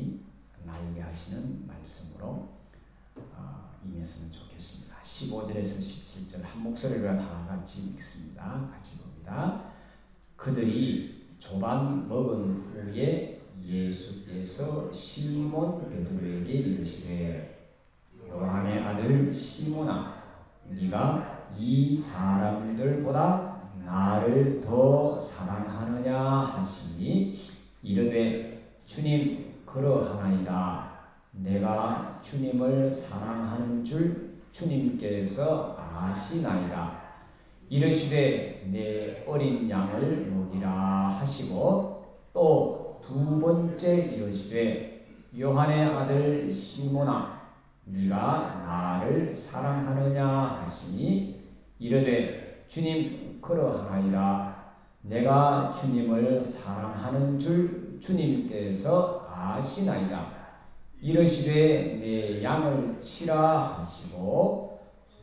말씀이 나에게 하시는 말씀으로 임했으면 좋겠습니다. 15절에서 17절 한 목소리로 다 같이 읽습니다. 같이 봅니다. 그들이 조반 먹은 후에 예수께서 시몬 베드로에게 이르시되 요한의 아들 시몬아 네가 이 사람들보다 나를 더 사랑하느냐 하시니 이르되 주님 그러하나이다. 내가 주님을 사랑하는 줄 주님께서 아시나이다. 이르시되 내 어린 양을 먹이라 하시고 또 두 번째 이르시되 요한의 아들 시몬아 네가 나를 사랑하느냐 하시니 이르되 주님 그러하나이다. 내가 주님을 사랑하는 줄 주님께서 아시나이다. 이르시되 내 양을 치라 하시고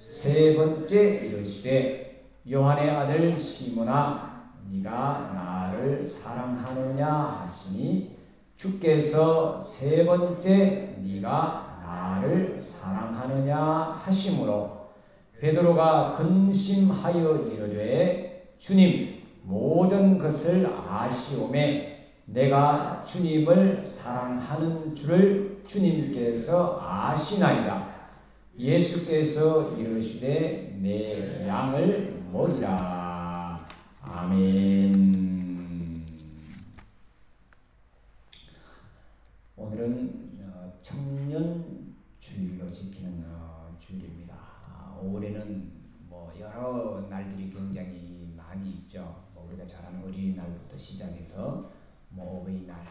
세 번째 이르시되 요한의 아들 시몬아 네가 나를 사랑하느냐 하시니 주께서 세 번째 네가 나를 사랑하느냐 하심으로 베드로가 근심하여 이르되 주님 모든 것을 아시오매 내가 주님을 사랑하는 줄을 주님께서 아시나이다. 예수께서 이르시되 내 양을 먹이라. 아멘. 오늘은 청년 주일로 지키는 주일입니다. 올해는 뭐 여러 날들이 굉장히 많이 있죠. 뭐 우리가 잘 아는 어린이날부터 시작해서 뭐 어버이날,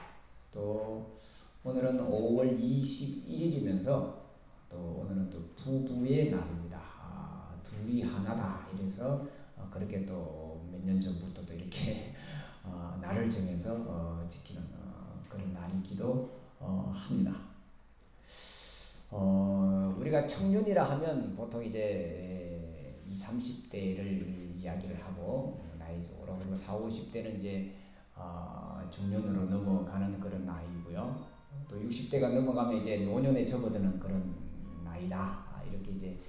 또 오늘은 5월 21일이면서 또 오늘은 또 부부의 날입니다. 둘이 하나다 이래서 그렇게 또 몇 년 전부터 또 이렇게 날을 정해서 지키는 그런 날이기도 합니다. 우리가 청년이라 하면 보통 이제 20, 30대를 이야기를 하고 나이적으로, 그리고 40, 50대는 이제 중년으로 넘어가는 그런 나이고요. 또 60대가 넘어가면 이제 노년에 접어드는 그런 나이다. 이렇게 이제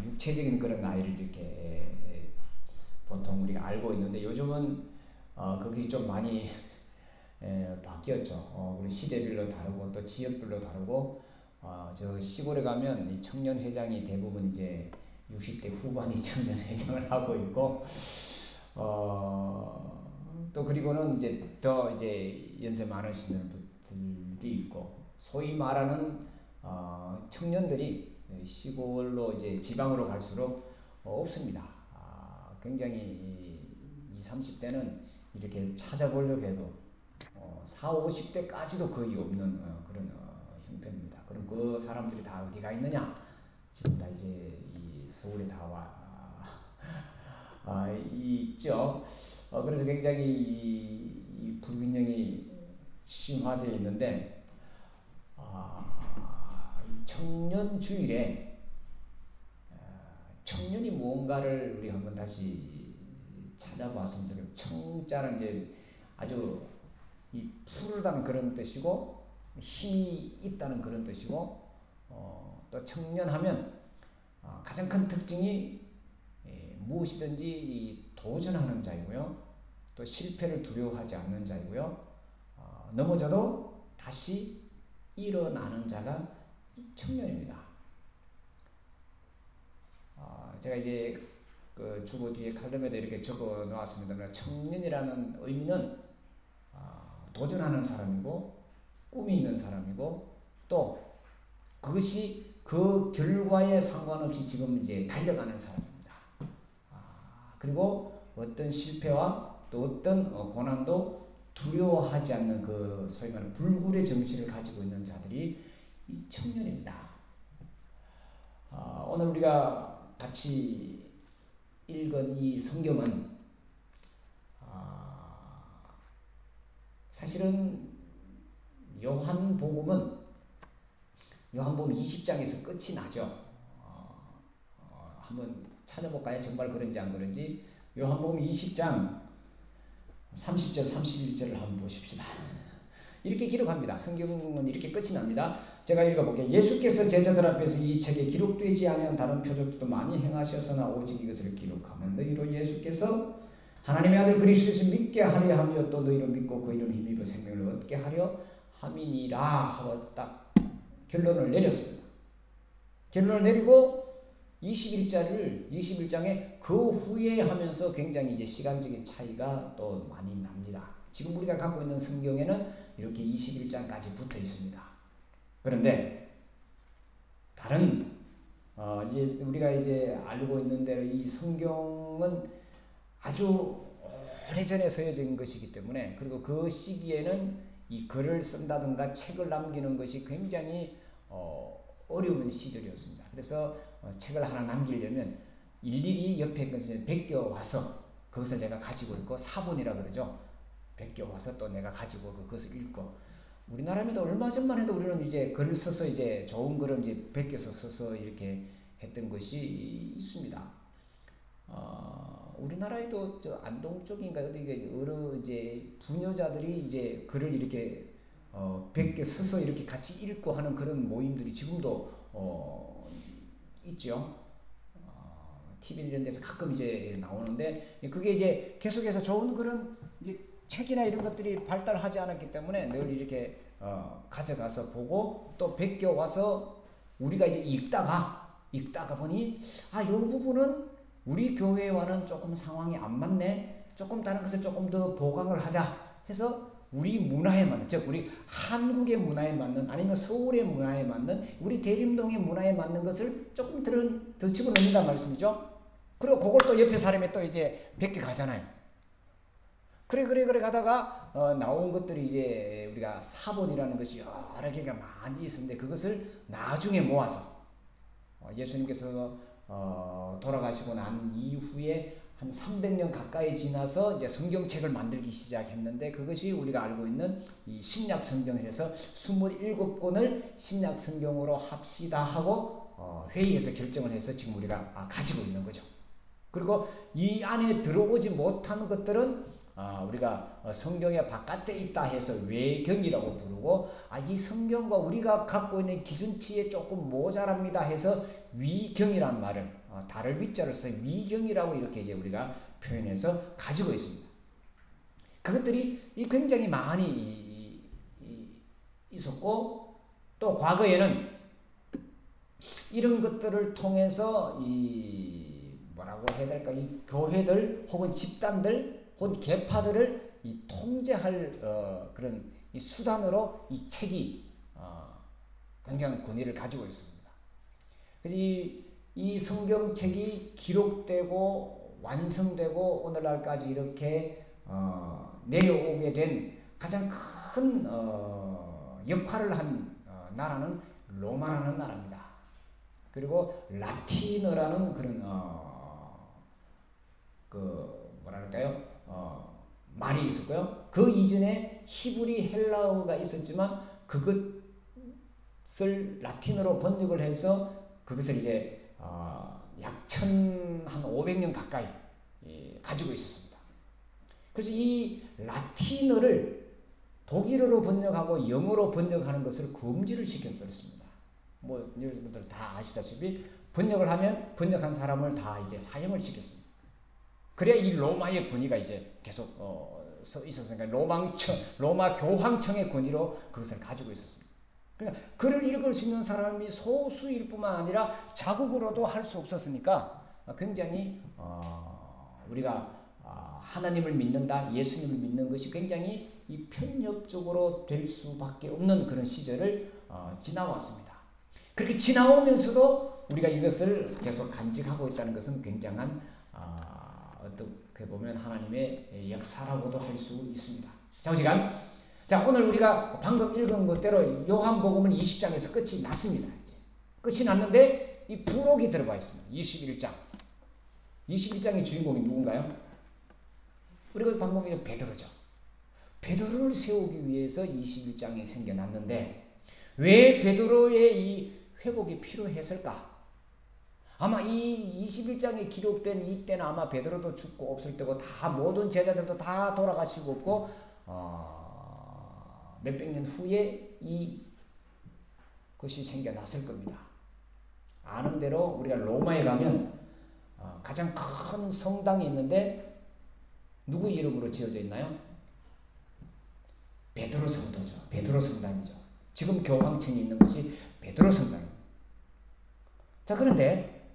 육체적인 그런 나이를 이렇게 보통 우리가 알고 있는데 요즘은 그게 좀 많이 바뀌었죠. 우리 시대별로 다르고 또 지역별로 다르고 저 시골에 가면 이 청년 회장이 대부분 이제 60대 후반이 청년 회장을 하고 있고 또 그리고는 이제 더 이제 연세 많으신 분들이 있고, 소위 말하는 청년들이 시골로 이제 지방으로 갈수록 없습니다. 굉장히 20, 30대는 이렇게 찾아보려고 해도 40, 50대까지도 거의 없는 그런 형편입니다. 그럼 그 사람들이 다 어디가 있느냐? 지금 다 이제 이 서울에 다 있죠. 그래서 굉장히 이 불균형이 심화되어 있는데 청년 주일에 청년이 무언가를 우리 한번 다시 찾아봤으면 좋겠어요. 청자는 이제 아주 이 푸르다는 그런 뜻이고 힘이 있다는 그런 뜻이고, 또 청년하면 가장 큰 특징이 무엇이든지 도전하는 자이고요. 또 실패를 두려워하지 않는 자이고요. 넘어져도 다시 일어나는 자가 청년입니다. 제가 이제 그 주보 뒤에 칼럼에도 이렇게 적어 놓았습니다만, 청년이라는 의미는 도전하는 사람이고 꿈이 있는 사람이고, 또 그것이 그 결과에 상관없이 지금 이제 달려가는 사람입니다. 그리고 어떤 실패와 또 어떤 고난도 두려워하지 않는 그 소위 말하는 불굴의 정신을 가지고 있는 자들이 이 청년입니다. 오늘 우리가 같이 읽은 이 성경은 사실은 요한복음 20장에서 끝이 나죠. 한번 찾아볼까요? 정말 그런지 안 그런지. 요한복음 20장 30절 31절을 한번 보십시다. 이렇게 기록합니다. 성경은 이렇게 끝이 납니다. 제가 읽어볼게요. 예수께서 제자들 앞에서 이 책에 기록되지 않은 다른 표적도 많이 행하셨으나 오직 이것을 기록하면 너희로 예수께서 하나님의 아들 그리스도를 믿게 하려 하며 또 너희로 믿고 그 이름 힘입어 생명을 얻게 하려 함이니라 하고 딱 결론을 내렸습니다. 결론을 내리고 21장에 그 후에 하면서 굉장히 이제 시간적인 차이가 또 많이 납니다. 지금 우리가 갖고 있는 성경에는 이렇게 21장까지 붙어 있습니다. 그런데 다른 이제 우리가 이제 알고 있는 대로 이 성경은 아주 오래전에 서여진 것이기 때문에, 그리고 그 시기에는 이 글을 쓴다든가 책을 남기는 것이 굉장히 어려운 시절이었습니다. 그래서 책을 하나 남기려면 일일이 옆에 것을 베껴와서 그것을 내가 가지고 있고, 사본이라 그러죠. 베껴와서 또 내가 가지고 그것을 읽고. 우리나라에도 얼마 전만 해도 우리는 이제 글을 써서 이제 좋은 글을 이제 베껴서 써서 이렇게 했던 것이 있습니다. 우리나라에도 저 안동 쪽인가 어디 여러 이제 부녀자들이 이제 글을 이렇게 베껴 써서 이렇게 같이 읽고 하는 그런 모임들이 지금도 있죠. TV 이런 데서 가끔 이제 나오는데, 그게 이제 계속해서 좋은 그런 책이나 이런 것들이 발달하지 않았기 때문에 늘 이렇게 가져가서 보고 또 베껴 와서 우리가 이제 읽다가 보니 이 부분은 우리 교회와는 조금 상황이 안 맞네. 조금 다른 것을 조금 더 보강을 하자 해서 우리 문화에 맞는, 즉 우리 한국의 문화에 맞는, 아니면 서울의 문화에 맞는, 우리 대림동의 문화에 맞는 것을 조금 더 집어넣는단 말씀이죠. 그리고 그걸 또 옆에 사람이 또 이제 베껴 가잖아요. 그래 가다가 나온 것들이 이제 우리가 사본이라는 것이 여러 개가 많이 있었는데, 그것을 나중에 모아서 예수님께서 돌아가시고 난 이후에 한 300년 가까이 지나서 이제 성경책을 만들기 시작했는데, 그것이 우리가 알고 있는 이 신약 성경을 해서 27권을 신약 성경으로 합시다 하고 회의에서 결정을 해서 지금 우리가 가지고 있는 거죠. 그리고 이 안에 들어오지 못한 것들은 우리가 성경의 바깥에 있다 해서 외경이라고 부르고, 이 성경과 우리가 갖고 있는 기준치에 조금 모자랍니다 해서 위경이란 말을, 달을 위자를 써서 위경이라고 이렇게 이제 우리가 표현해서 가지고 있습니다. 그것들이 굉장히 많이 있었고, 또 과거에는 이런 것들을 통해서 뭐라고 해야 될까, 이 교회들 혹은 집단들 혹은 계파들을 통제할 그런 이 수단으로 이 책이 굉장한 권위를 가지고 있습니다. 이 성경책이 기록되고 완성되고 오늘날까지 이렇게 내려오게 된 가장 큰 역할을 한 나라는 로마라는 나라입니다. 그리고 라틴어라는 그런 뭐랄까요? 말이 있었고요. 그 이전에 히브리 헬라어가 있었지만 그것을 라틴어로 번역을 해서 그것을 이제 약 1500년 가까이 가지고 있었습니다. 그래서 이 라틴어를 독일어로 번역하고 영어로 번역하는 것을 금지를 시켰습니다. 뭐 여러분들 다 아시다시피 번역을 하면 번역한 사람을 다 이제 사형을 시켰습니다. 그래야 이 로마의 권위가 이제 계속 있었으니까 로마 교황청의 권위로 그것을 가지고 있었습니다. 그러니까 글을 읽을 수 있는 사람이 소수일 뿐만 아니라 자국으로도 할 수 없었으니까 굉장히 우리가 하나님을 믿는다, 예수님을 믿는 것이 굉장히 이 편협적으로 될 수밖에 없는 그런 시절을 지나왔습니다. 그렇게 지나오면서도 우리가 이것을 계속 간직하고 있다는 것은 굉장한 어떻게 보면 하나님의 역사라고도 할 수 있습니다. 자, 오늘 우리가 방금 읽은 것대로 요한복음은 20장에서 끝이 났습니다. 끝이 났는데 이 부록이 들어가 있습니다. 21장. 21장의 주인공이 누군가요? 우리가 방금 읽은 베드로죠. 베드로를 세우기 위해서 21장이 생겨났는데 왜 베드로의 이 회복이 필요했을까? 아마 이 21장에 기록된 이때는 아마 베드로도 죽고 없을 때고 다 모든 제자들도 다 돌아가시고 없고 몇백 년 후에 이 것이 생겨났을 겁니다. 아는 대로 우리가 로마에 가면 가장 큰 성당이 있는데 누구 이름으로 지어져 있나요? 베드로 성도죠. 베드로 성당이죠. 지금 교황청이 있는 것이 베드로 성당입니다. 자, 그런데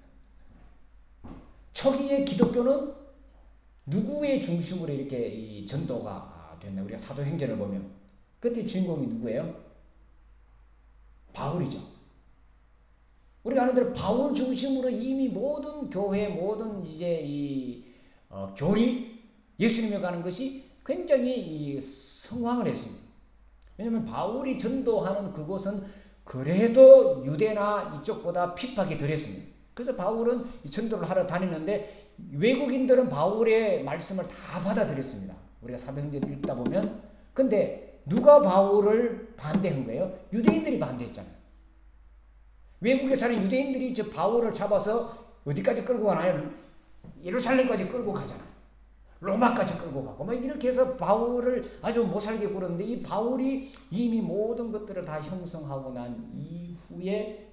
초기의 기독교는 누구의 중심으로 이렇게 이 전도가 됐나? 우리가 사도행전을 보면 그때 주인공이 누구예요? 바울이죠. 우리가 아는 대로 바울 중심으로 이미 모든 교회, 모든 이제 이 교리, 예수님에 가는 것이 굉장히 성황을 했습니다. 왜냐하면 바울이 전도하는 그곳은 그래도 유대나 이쪽보다 핍박이 덜했습니다. 그래서 바울은 전도를 하러 다니는데 외국인들은 바울의 말씀을 다 받아들였습니다. 우리가 사도행전 읽다 보면. 근데 누가 바울을 반대한 거예요? 유대인들이 반대했잖아요. 외국에 사는 유대인들이 저 바울을 잡아서 어디까지 끌고 가나요? 예루살렘까지 끌고 가잖아요. 로마까지 끌고 가고 막 이렇게 해서 바울을 아주 못살게 굴었는데 이 바울이 이미 모든 것들을 다 형성하고 난 이후에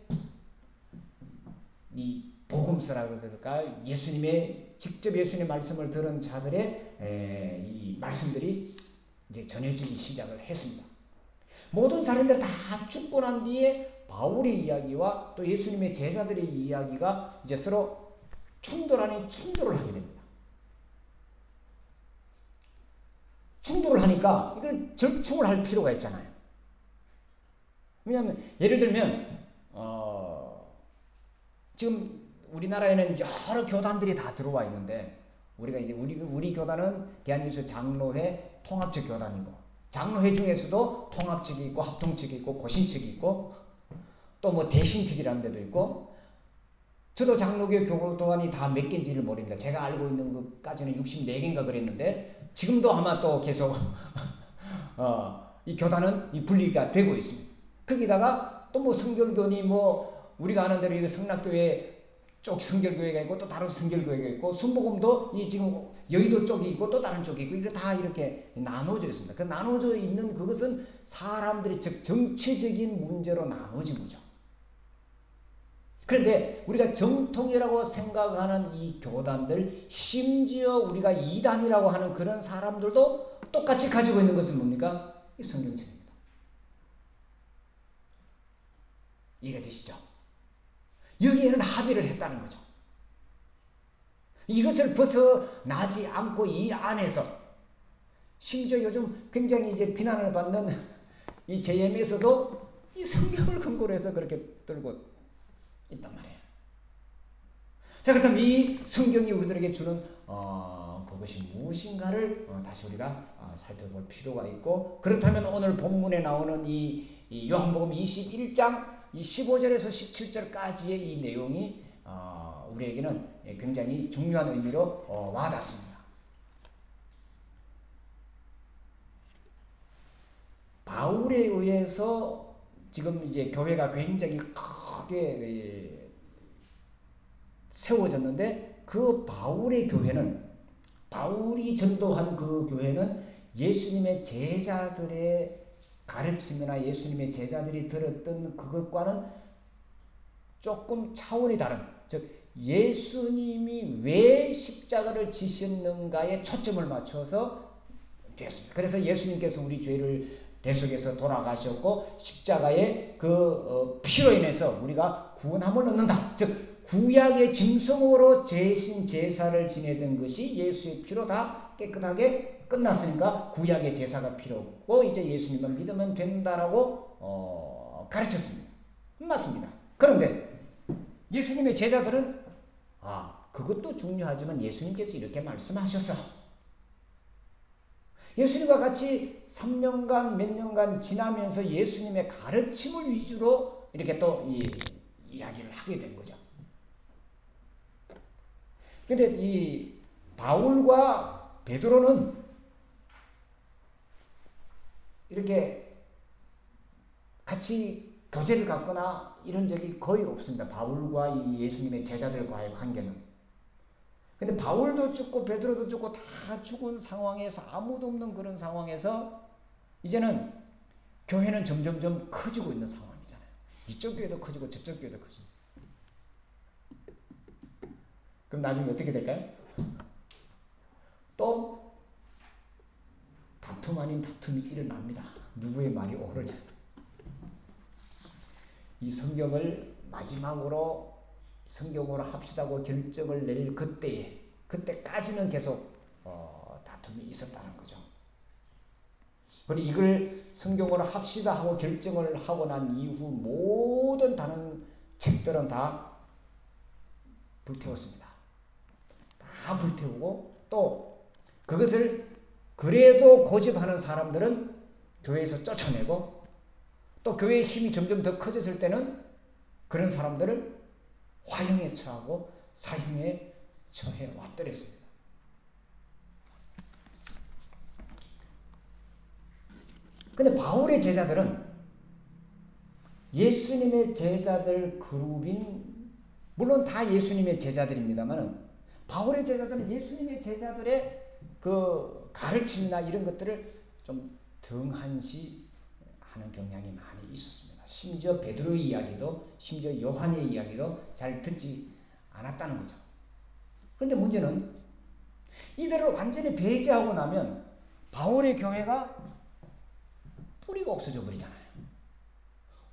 이 복음서라고 그럴까 예수님의 직접 예수님의 말씀을 들은 자들의 이 말씀들이 이제 전해지기 시작을 했습니다. 모든 사람들 다 죽고 난 뒤에 바울의 이야기와 또 예수님의 제자들의 이야기가 이제 서로 충돌 아닌 충돌을 하게 됩니다. 충돌을 하니까 이걸 절충을 할 필요가 있잖아요. 왜냐하면 예를 들면 지금 우리나라에는 여러 교단들이 다 들어와 있는데 우리가 이제 우리 교단은 대한민국 장로회 통합적 교단이고 장로회 중에서도 통합측이 있고 합통측이 있고 고신측이 있고 또 뭐 대신측이라는 데도 있고 저도 장로교 교단이 다 몇 개인지를 모릅니다. 제가 알고 있는 것까지는 64개인가 그랬는데 지금도 아마 또 계속 이 교단은 이 분리가 되고 있습니다. 거기다가 또 뭐 성결교니 뭐 우리가 아는 대로 성락교회 쪽 성결교회가 있고 또 다른 성결교회가 있고 순복음도 이 지금 여의도 쪽이 있고 또 다른 쪽이 있고 이게 다 이렇게 나눠져 있습니다. 그 나눠져 있는 그것은 사람들이 즉 정치적인 문제로 나눠진 거죠. 그런데 우리가 정통이라고 생각하는 이 교단들 심지어 우리가 이단이라고 하는 그런 사람들도 똑같이 가지고 있는 것은 뭡니까? 이 성경책입니다. 이해가 되시죠? 여기에는 합의를 했다는 거죠. 이것을 벗어나지 않고 이 안에서 심지어 요즘 굉장히 이제 비난을 받는 이 JM에서도 이 성경을 근거로 해서 그렇게 들고 있단 말이에요. 자, 그렇다면 이 성경이 우리들에게 주는 그것이 무엇인가를 다시 우리가 살펴볼 필요가 있고 그렇다면 오늘 본문에 나오는 이 요한복음 21장 이 15절에서 17절까지의 이 내용이 우리에게는 굉장히 중요한 의미로 와닿습니다. 바울에 의해서 지금 이제 교회가 굉장히 크게 세워졌는데 그 바울의 교회는 바울이 전도한 그 교회는 예수님의 제자들의 가르침이나 예수님의 제자들이 들었던 그것과는 조금 차원이 다른 즉 예수님이 왜 십자가를 지셨는가에 초점을 맞춰서 됐습니다. 그래서 예수님께서 우리 죄를 대속해서 돌아가셨고 십자가의 그 피로 인해서 우리가 구원함을 얻는다. 즉 구약의 짐승으로 제신 제사를 지내던 것이 예수의 피로 다 깨끗하게 끝났으니까 구약의 제사가 필요 없고 이제 예수님만 믿으면 된다라고 가르쳤습니다. 맞습니다. 그런데 예수님의 제자들은 그것도 중요하지만 예수님께서 이렇게 말씀하셔서 예수님과 같이 3년간 몇 년간 지나면서 예수님의 가르침을 위주로 이렇게 또 이야기를 하게 된 거죠. 그런데 이 바울과 베드로는 이렇게 같이 교제를 갖거나 이런 적이 거의 없습니다. 바울과 이 예수님의 제자들과의 관계는. 근데 바울도 죽고 베드로도 죽고 다 죽은 상황에서 아무도 없는 그런 상황에서 이제는 교회는 점점점 커지고 있는 상황이잖아요. 이쪽 교회도 커지고 저쪽 교회도 커지고. 그럼 나중에 어떻게 될까요? 또 다툼 아닌 다툼이 일어납니다. 누구의 말이 옳으냐. 이 성경을 마지막으로 성경으로 합시다고 결정을 낼 그때까지는 계속 다툼이 있었다는 거죠. 그리고 이걸 성경으로 합시다 하고 결정을 하고 난 이후 모든 다른 책들은 다 불태웠습니다. 다 불태우고 또 그것을 그래도 고집하는 사람들은 교회에서 쫓아내고 또 교회의 힘이 점점 더 커졌을 때는 그런 사람들을 화형에 처하고 사형에 처해 왔더랬습니다. 근데 바울의 제자들은 예수님의 제자들 그룹인, 물론 다 예수님의 제자들입니다만 바울의 제자들은 예수님의 제자들의 그 가르침이나 이런 것들을 좀 등한시 하는 경향이 많이 있었습니다. 심지어 베드로의 이야기도, 심지어 요한의 이야기도 잘 듣지 않았다는 거죠. 그런데 문제는 이들을 완전히 배제하고 나면 바울의 교회가 뿌리가 없어져 버리잖아요.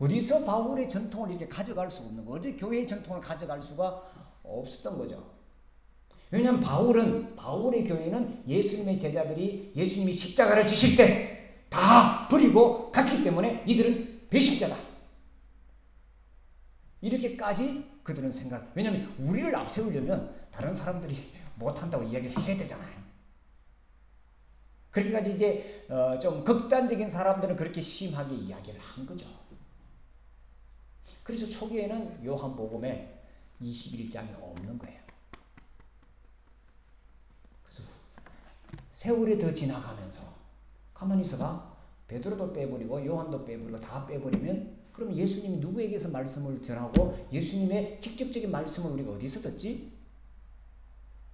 어디서 바울의 전통을 이렇게 가져갈 수 없는 거, 어디 교회의 전통을 가져갈 수가 없었던 거죠. 왜냐하면 바울의 교회는 예수님의 제자들이 예수님이 십자가를 지실 때 다 버리고 갔기 때문에 이들은 배신자다. 이렇게까지 그들은 생각. 왜냐하면 우리를 앞세우려면 다른 사람들이 못한다고 이야기를 해야 되잖아요. 그렇게까지 이제 좀 극단적인 사람들은 그렇게 심하게 이야기를 한 거죠. 그래서 초기에는 요한복음에 21장이 없는 거예요. 그래서 세월이 더 지나가면서 가만히 있어봐. 베드로도 빼버리고 요한도 빼버리고 다 빼버리면 그럼 예수님이 누구에게서 말씀을 전하고 예수님의 직접적인 말씀을 우리가 어디서 듣지?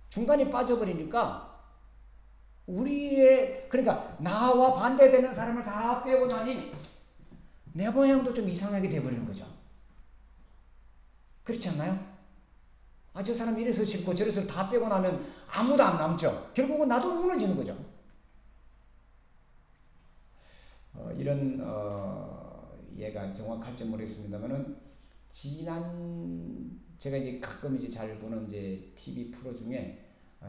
중간에 빠져버리니까 그러니까 나와 반대되는 사람을 다 빼고 나니 내 모양도 좀 이상하게 돼버리는 거죠. 그렇지 않나요? 저 사람 이래서 싫고 저래서 다 빼고 나면 아무도 안 남죠. 결국은 나도 무너지는 거죠. 이런 예가 정확할지 모르겠습니다만은 제가 이제 가끔 이제 잘 보는 이제 TV 프로 중에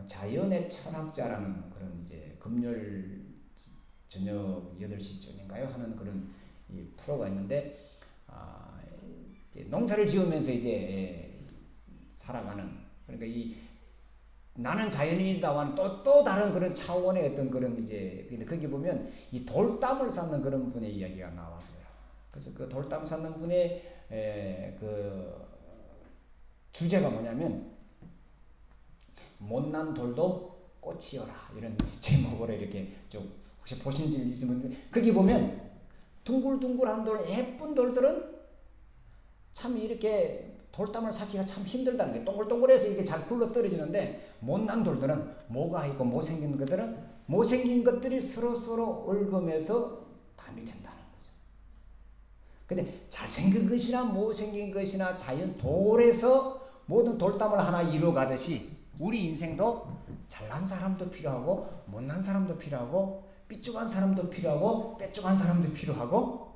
자연의 철학자라는 그런 이제 금요일 저녁 8시쯤인가요? 하는 그런 이 프로가 있는데, 이제 농사를 지으면서 이제 살아가는, 그러니까 나는 자연인이다와는 또 다른 그런 차원의 어떤 그런 이제, 근데 거기 보면 이 돌담을 쌓는 그런 분의 이야기가 나왔어요. 그래서 그 돌담 쌓는 분의 그 주제가 뭐냐면, 못난 돌도 꽃이여라, 이런 제목으로 이렇게 좀 혹시 보신 적 있으면, 거기 보면 둥글둥글한 돌, 예쁜 돌들은 참 이렇게 돌담을 쌓기가 참 힘들다는 게, 동글동글해서 이게 잘 굴러 떨어지는데, 못난 돌들은, 뭐가 있고 못생긴 것들은, 못생긴 것들이 서로 얽으면서 담이 된다는 거죠. 근데 잘생긴 것이나 못생긴 것이나 자연 돌에서 모든 돌담을 하나 이루어가듯이 우리 인생도 잘난 사람도 필요하고 못난 사람도 필요하고 삐죽한 사람도 필요하고 빼죽한 사람도 필요하고,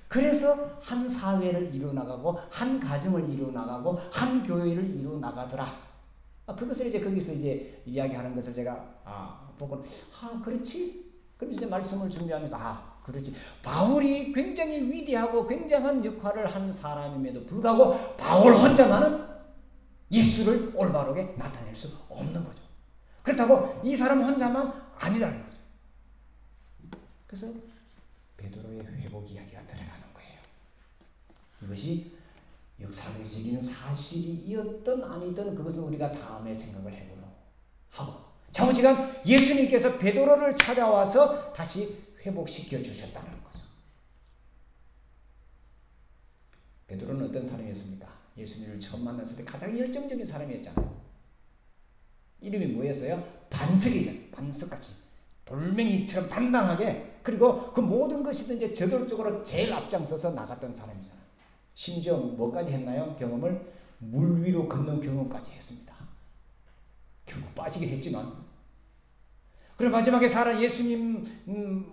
그래서 한 사회를 이루어나가고 한 가정을 이루어나가고 한 교회를 이루어나가더라. 그것을 이제 거기서 이제 이야기하는 것을 제가 보고 그렇지? 그럼 이제 말씀을 준비하면서 그렇지. 바울이 굉장히 위대하고 굉장한 역할을 한 사람임에도 불구하고 바울 혼자만은 예수를 올바르게 나타낼 수 없는 거죠. 그렇다고 이 사람 혼자만 아니라는 거죠. 그래서 베드로의 회복 이야기가 들어가는 거예요. 이것이 역사적인 사실이었든 아니든 그것은 우리가 다음에 생각을 해보도록 하고, 좌우지간 예수님께서 베드로를 찾아와서 다시 회복시켜 주셨다는 거죠. 베드로는 어떤 사람이었습니까? 예수님을 처음 만났을 때 가장 열정적인 사람이었잖아요. 이름이 뭐였어요? 반석이죠. 반석같이 돌멩이처럼 단단하게 그리고 그 모든 것이든지 저돌적으로 제일 앞장서서 나갔던 사람이잖아요. 심지어 뭐까지 했나요? 경험을 물 위로 걷는 경험까지 했습니다. 결국 빠지긴 했지만. 그리고 마지막에 예수님을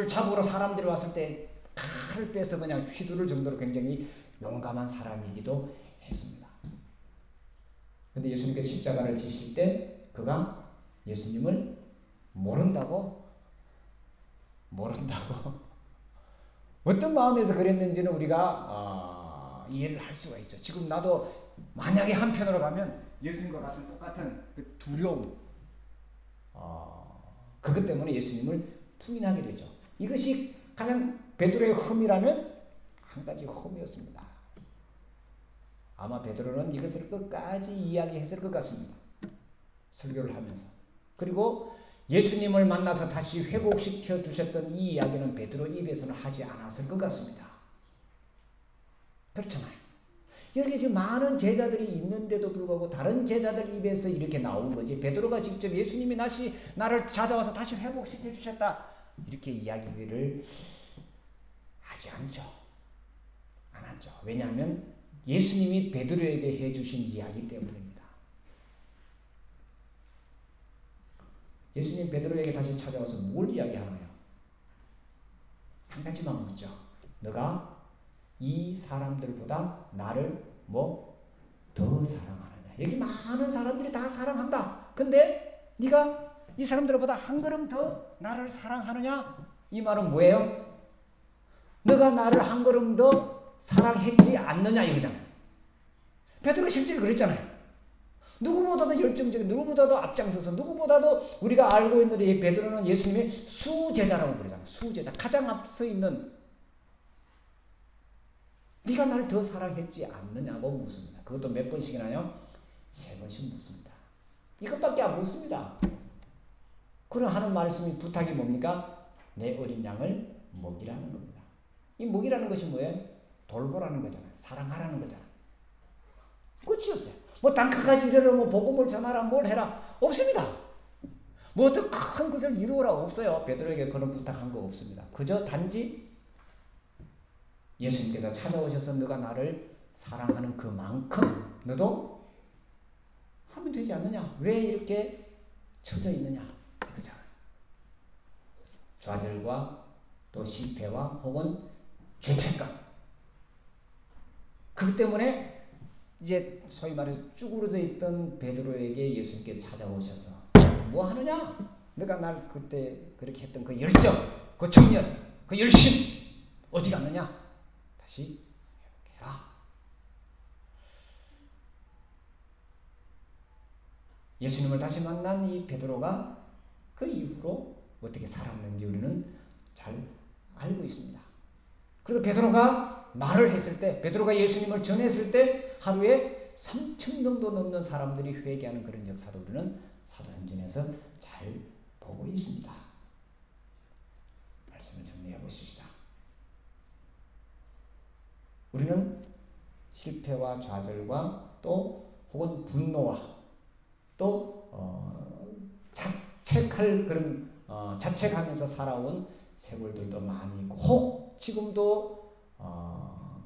잡으러 사람들이 왔을 때 칼을 빼서 그냥 휘두를 정도로 굉장히 용감한 사람이기도 했습니다. 근데 예수님께서 십자가를 지실 때 그가 예수님을 모른다고 어떤 마음에서 그랬는지는 우리가 이해를 할 수가 있죠. 지금 나도 만약에 한편으로 가면 예수님과 같은 똑같은 그 두려움, 그것 때문에 예수님을 부인하게 되죠. 이것이 가장 베드로의 흠이라면 한 가지 흠이었습니다. 아마 베드로는 이것을 끝까지 이야기했을 것 같습니다. 설교를 하면서. 그리고 예수님을 만나서 다시 회복시켜 주셨던 이 이야기는 베드로 입에서는 하지 않았을 것 같습니다. 그렇잖아요. 여기 지금 많은 제자들이 있는데도 불구하고 다른 제자들 입에서 이렇게 나온 거지. 베드로가 직접 예수님이 다시 나를 찾아와서 다시 회복시켜 주셨다. 이렇게 이야기를 하지 않죠. 안 하죠. 왜냐하면 예수님이 베드로에게 해주신 이야기 때문입니다. 예수님 베드로에게 다시 찾아와서 뭘 이야기하나요? 한 가지만 묻죠. 너가 이 사람들보다 나를 더 사랑하느냐. 여기 많은 사람들이 다 사랑한다. 근데 네가 이 사람들보다 한 걸음 더 나를 사랑하느냐? 이 말은 뭐예요? 너가 나를 한 걸음 더 사랑했지 않느냐 이거잖아요. 베드로가 실제로 그랬잖아요. 누구보다도 열정적인, 누구보다도 앞장서서, 누구보다도 우리가 알고 있는 이 베드로는 예수님의 수제자라고 부르잖아요. 수제자, 가장 앞서 있는. 네가 나를 더 사랑했지 않느냐고 묻습니다. 그것도 몇 번씩이나요? 3번씩 묻습니다. 이것밖에 안 묻습니다. 그런 하는 말씀이 부탁이 뭡니까? 내 어린 양을 먹이라는 겁니다. 이 먹이라는 것이 뭐예요? 돌보라는 거잖아요. 사랑하라는 거잖아요. 끝이었어요. 단가까지 이르러 복음을 전하라 뭘 해라 없습니다. 더 큰 것을 이루어라 없어요. 베드로에게 그런 부탁한 거 없습니다. 그저 단지 예수님께서 찾아오셔서 너가 나를 사랑하는 그만큼 너도 하면 되지 않느냐. 왜 이렇게 처져 있느냐 이거잖아요. 좌절과 또 실패와 혹은 죄책감. 그것 때문에 이제 소위 말해서 쭈그러져 있던 베드로에게 예수님께 찾아오셔서 뭐 하느냐? 내가 날 그때 그렇게 했던 그 열정, 그 청년, 그 열심 어디 갔느냐? 다시 회복해라. 예수님을 다시 만난 이 베드로가 그 이후로 어떻게 살았는지 우리는 잘 알고 있습니다. 그리고 베드로가 말을 했을 때, 베드로가 예수님을 전했을 때 하루에 3,000명도 넘는 사람들이 회개하는 그런 역사도 우리는 사도행전에서 잘 보고 있습니다. 말씀을 정리해 보십시다. 우리는 실패와 좌절과 또 혹은 분노와 또 자책할 그런 자책하면서 살아온 세월들도 많이 있고 혹 지금도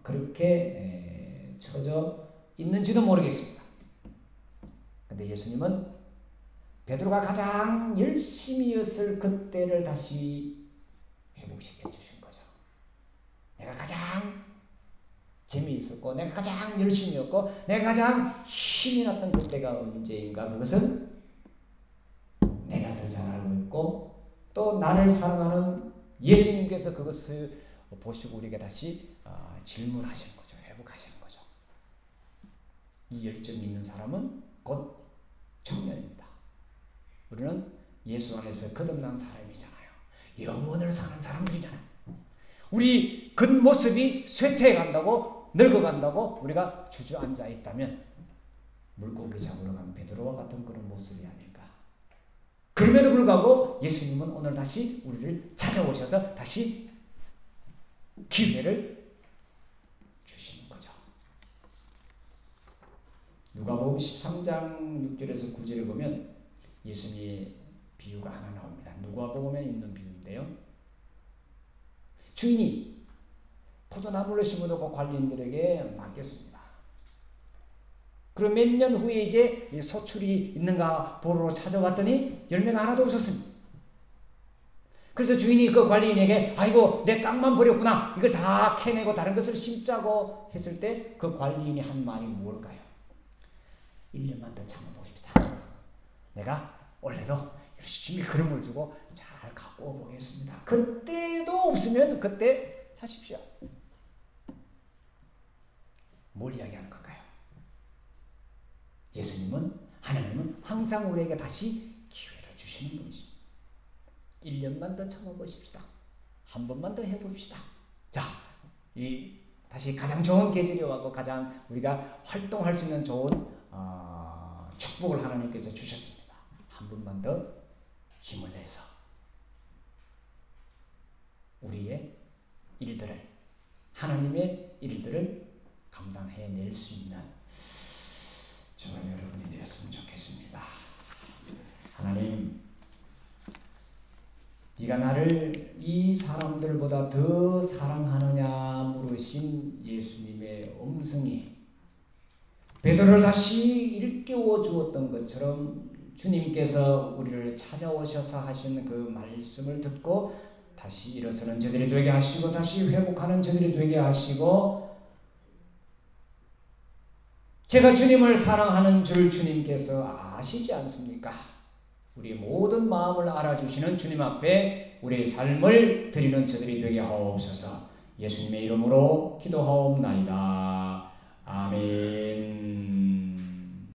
그렇게 처져 있는지도 모르겠습니다. 근데 예수님은 베드로가 가장 열심히 했을 그때를 다시 회복시켜 주신 거죠. 내가 가장 재미있었고 내가 가장 열심히 했고 내가 가장 힘이 났던 그때가 언제인가. 그것은 내가 더 잘 알고 있고 또 나를 사랑하는 예수님께서 그것을 보시고 우리에게 다시 질문하시는 거죠. 회복하시는 거죠. 이 열정이 있는 사람은 곧 청년입니다. 우리는 예수 안에서 거듭난 사람이잖아요. 영원을 사는 사람들이잖아요. 우리 겉모습이 쇠퇴해간다고 늙어간다고 우리가 주저앉아 있다면 물고기 잡으러 간 베드로와 같은 그런 모습이 아닐까. 그럼에도 불구하고 예수님은 오늘 다시 우리를 찾아오셔서 다시 기회를 주시는 거죠. 누가복음 13장 6절에서 9절을 보면 예수님의 비유가 하나 나옵니다. 누가복음에 있는 비유인데요. 주인이 포도나무를 심어놓고 관리인들에게 맡겼습니다. 그리고 몇 년 후에 이제 소출이 있는가 보러 찾아왔더니 열매가 하나도 없었습니다. 그래서 주인이 그 관리인에게 아이고 내 땅만 버렸구나. 이걸 다 캐내고 다른 것을 심자고 했을 때 그 관리인이 한 말이 무엇일까요? 1년만 더 참아봅시다. 내가 원래도 열심히 그름을 주고 잘 갖고 보겠습니다. 그때도 없으면 그때 하십시오. 뭘 이야기하는 걸까요? 하나님은 항상 우리에게 다시 기회를 주시는 분이십니다. 1년만 더 참아보십시다. 한 번만 더 해봅시다. 자, 다시 가장 좋은 계절이 왔고 가장 우리가 활동할 수 있는 좋은 축복을 하나님께서 주셨습니다. 한 번만 더 힘을 내서 우리의 일들을, 하나님의 일들을 감당해낼 수 있는 저와 여러분이 되었으면 좋겠습니다. 하나님, 네가 나를 이 사람들보다 더 사랑하느냐 물으신 예수님의 음성이 베드로를 다시 일깨워 주었던 것처럼 주님께서 우리를 찾아오셔서 하신 그 말씀을 듣고 다시 일어서는 저들이 되게 하시고 다시 회복하는 저들이 되게 하시고 제가 주님을 사랑하는 줄 주님께서 아시지 않습니까? 우리 모든 마음을 알아주시는 주님 앞에 우리의 삶을 드리는 저들이 되게 하옵소서. 예수님의 이름으로 기도하옵나이다.